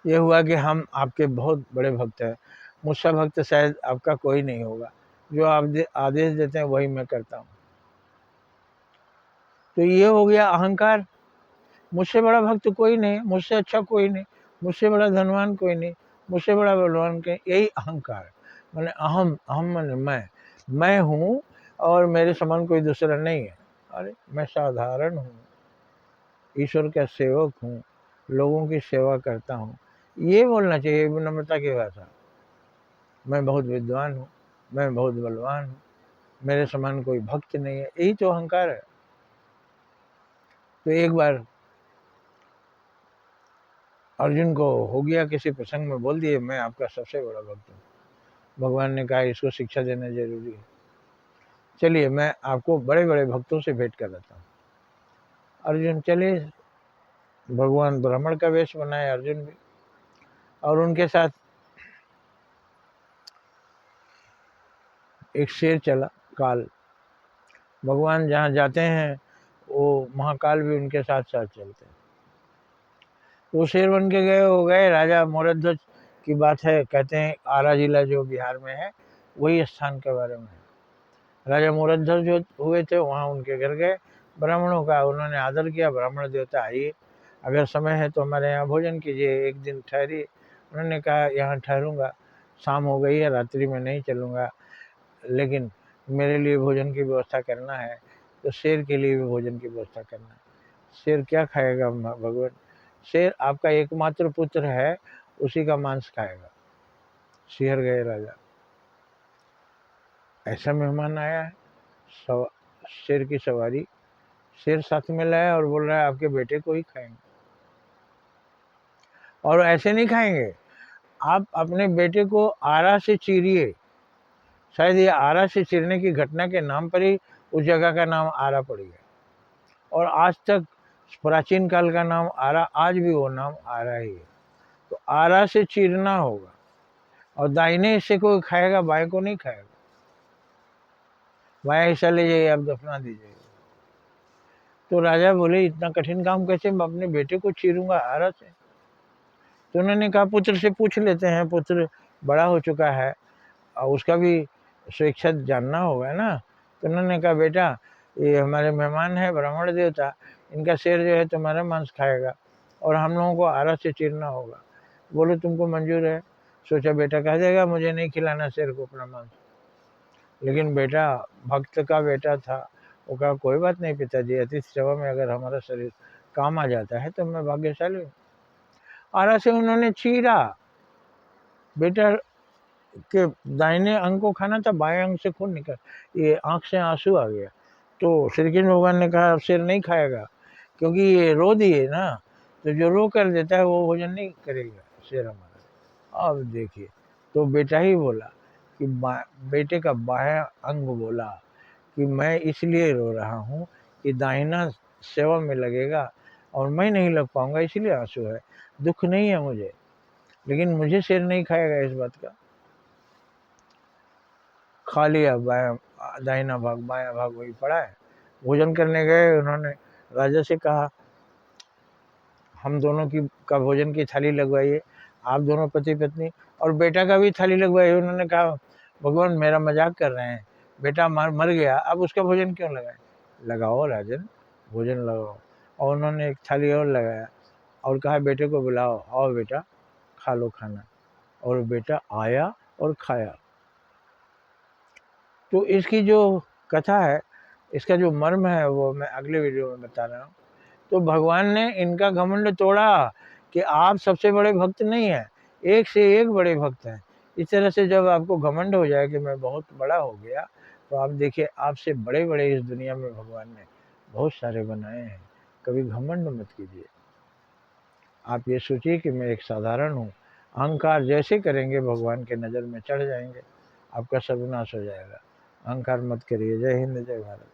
ये हुआ कि हम आपके बहुत बड़े भक्त हैं, मुझसे भक्त शायद आपका कोई नहीं होगा, जो आप आदेश देते हैं वही मैं करता हूँ। तो ये हो गया अहंकार। मुझसे बड़ा भक्त कोई नहीं, मुझसे अच्छा कोई नहीं, मुझसे बड़ा धनवान कोई नहीं, मुझसे बड़ा बलवान कोई, यही अहंकार। मैंने अहम, अहम मैंने मैं हूँ और मेरे समान कोई दूसरा नहीं है। अरे मैं साधारण हूँ, ईश्वर का सेवक हूँ, लोगों की सेवा करता हूँ, ये बोलना चाहिए विनम्रता की भाषा। मैं बहुत विद्वान हूँ, मैं बहुत बलवान हूँ, मेरे समान कोई भक्त नहीं है, यही तो अहंकार है। तो एक बार अर्जुन को हो गया, किसी प्रसंग में बोल दिए मैं आपका सबसे बड़ा भक्त हूँ। भगवान ने कहा इसको शिक्षा देना जरूरी है, चलिए मैं आपको बड़े बड़े भक्तों से भेंट कराता हूँ। अर्जुन चले, भगवान ब्राह्मण का वेश बनाए अर्जुन भी, और उनके साथ एक शेर चला, काल। भगवान जहाँ जाते हैं वो महाकाल भी उनके साथ साथ चलते हैं। तो शेर बन के गए हो गए। राजा मोरध्वज की बात है, कहते हैं आरा जिला जो बिहार में है वही स्थान के बारे में है। राजा मोरध्वज जो हुए थे वहाँ उनके घर गए, ब्राह्मणों का उन्होंने आदर किया। ब्राह्मण देवता आइए, अगर समय है तो हमारे यहाँ भोजन कीजिए, एक दिन ठहरिए। उन्होंने कहा यहाँ ठहरूंगा, शाम हो गई है, रात्रि में नहीं चलूँगा, लेकिन मेरे लिए भोजन की व्यवस्था करना है। तो शेर के लिए भी भोजन की व्यवस्था करना है। शेर क्या खाएगा भगवान? शेर आपका एकमात्र पुत्र है, उसी का मांस खाएगा। सिहर गए राजा, ऐसा मेहमान आया है, शेर की सवारी। शेर साथ में लाया और बोल रहा है आपके बेटे को ही खाएंगे, और ऐसे नहीं खाएंगे, आप अपने बेटे को आरा से चीरिए। शायद ये आरा से चीरने की घटना के नाम पर ही उस जगह का नाम आरा पड़ गया, और आज तक प्राचीन काल का नाम आरा, आज भी वो नाम आरा ही है। तो आरा से चीरना होगा, और दाहिने हिस्से को खाएगा, बाएं को नहीं खाएगा। बाएं हिस्सा ले जाइए, आप दफना दीजिए। तो राजा बोले इतना कठिन काम कैसे, मैं अपने बेटे को चीरूंगा आरा से? तो उन्होंने कहा पुत्र से पूछ लेते हैं, पुत्र बड़ा हो चुका है और उसका भी स्वेच्छा जानना होगा ना। तो उन्होंने कहा बेटा ये हमारे मेहमान है ब्राह्मण देवता, इनका शेर जो है तुम्हारा मांस खाएगा और हम लोगों को आरा से चीरना होगा। बोलो तुमको मंजूर है? सोचा बेटा कह देगा मुझे नहीं खिलाना शेर को अपना मांस, लेकिन बेटा भक्त का बेटा था, वो कहा कोई बात नहीं पिताजी, अतिथि सेवा में अगर हमारा शरीर काम आ जाता है तो मैं भाग्यशाली हूँ। आरा से उन्होंने चीरा, बेटा के दाहिने अंग को खाना था, बाएं अंग से खून निकल, ये आंख से आंसू आ गया। तो श्री कृष्ण भगवान ने कहा शेर नहीं खाएगा, क्योंकि ये रो दिए ना, तो जो रो कर देता है वो भोजन नहीं करेगा शेर हमारा। अब देखिए, तो बेटा ही बोला कि बेटे का बाएं अंग बोला कि मैं इसलिए रो रहा हूँ कि दाहिना सेवा में लगेगा और मैं नहीं लग पाऊंगा, इसलिए आंसू है, दुख नहीं है मुझे, लेकिन मुझे शेर नहीं खाएगा इस बात का। खा लिया, बाया दाहिना भाग बाया भाग वही पड़ा है। भोजन करने गए, उन्होंने राजा से कहा हम दोनों की का भोजन की थाली लगवाइए, आप दोनों पति पत्नी, और बेटा का भी थाली लगवाइए। उन्होंने कहा भगवान मेरा मजाक कर रहे हैं, बेटा मर गया, अब उसका भोजन क्यों लगाए? लगाओ राजन, भोजन लगाओ। और उन्होंने एक थाली और लगाया और कहा बेटे को बुलाओ, आओ बेटा खा लो खाना। और बेटा आया और खाया। तो इसकी जो कथा है, इसका जो मर्म है वो मैं अगले वीडियो में बता रहा हूँ। तो भगवान ने इनका घमंड तोड़ा कि आप सबसे बड़े भक्त नहीं हैं, एक से एक बड़े भक्त हैं। इस तरह से जब आपको घमंड हो जाए कि मैं बहुत बड़ा हो गया, तो आप देखिए आपसे बड़े बड़े इस दुनिया में भगवान ने बहुत सारे बनाए हैं। कभी घमंड मत कीजिए, आप ये सोचिए कि मैं एक साधारण हूँ। अहंकार जैसे करेंगे भगवान के नज़र में चढ़ जाएंगे, आपका सर्वनाश हो जाएगा। अहंकार मत करिए। जय हिंद, जय भारत।